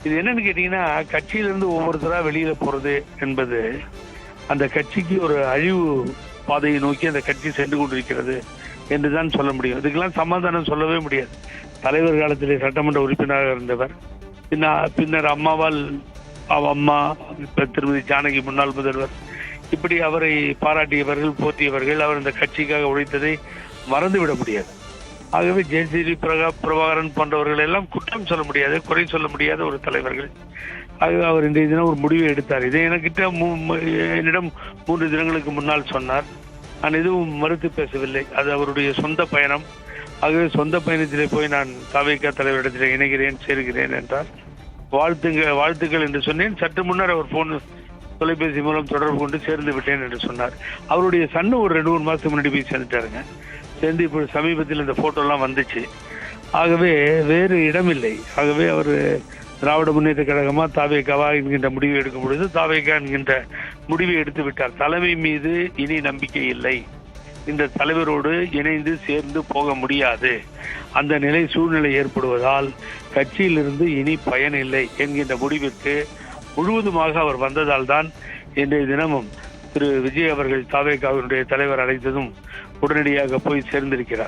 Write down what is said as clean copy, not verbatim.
இது என்னன்னு கேட்டீங்கன்னா, கட்சியிலிருந்து ஒவ்வொருத்தரா வெளியில போறது என்பது அந்த கட்சிக்கு ஒரு அழிவு பாதையை நோக்கி அந்த கட்சி சென்று கொண்டிருக்கிறது என்றுதான் சொல்ல முடியும். இதுக்கெல்லாம் சமாதானம் சொல்லவே முடியாது. தலைவர் காலத்திலே சட்டமன்ற உறுப்பினராக இருந்தவர், பின்னர் அம்மாவால் அம்மா திருமதி ஜானகி முன்னாள் முதல்வர், இப்படி அவரை பாராட்டியவர்கள், போற்றியவர்கள், அவர் இந்த கட்சிக்காக உழைத்ததை மறந்துவிட முடியாது. ஆகவே ஜெயசிறி பிரபாகரன் போன்றவர்கள் எல்லாம் குற்றம் சொல்ல முடியாது, குறை சொல்ல முடியாத ஒரு தலைவர்கள். ஆகவே அவர் இன்றைய தினம் ஒரு முடிவை எடுத்தார். இதை என்னிடம் 3 தினங்களுக்கு முன்னால் சொன்னார். நான் எதுவும் மறுத்து பேசவில்லை. அது அவருடைய சொந்த பயணம். ஆகவே சொந்த பயணத்திலே போய் நான் தவிக தலைவரிடத்தில் இணைகிறேன், சேருகிறேன் என்றார். வாழ்த்துக்கள் என்று சொன்னேன். சற்று முன்னர் அவர் தொலைபேசி மூலம் தொடர்பு கொண்டு சேர்ந்து விட்டேன் என்று சொன்னார். அவருடைய சன்னு ஒரு 2-3 மாசத்துக்கு முன்னாடி போய் சேர்ந்துட்டாருங்க. சேர்ந்து இப்போ சமீபத்தில் இந்த போட்டோ எல்லாம் வந்துச்சு. ஆகவே வேறு இடமில்லை. ஆகவே அவர் திராவிட முன்னேற்ற கழகமா தாவேகாவா என்கின்ற முடிவை எடுக்கும் பொழுது தாவேகா என்கின்ற முடிவை எடுத்து விட்டார். தலைமை மீது இனி நம்பிக்கை இல்லை, இந்த தலைவரோடு இணைந்து சேர்ந்து போக முடியாது, அந்த சூழ்நிலை ஏற்படுவதால் கட்சியிலிருந்து இனி பயன் இல்லை என்கின்ற முடிவிற்கு முழுவதுமாக அவர் வந்ததால் தான் இன்றைய தினமும் திரு விஜய் அவர்கள் தாவேகாவினுடைய தலைவர் அழைத்ததும் உடனடியாக போய் சேர்ந்திருக்கிறார்.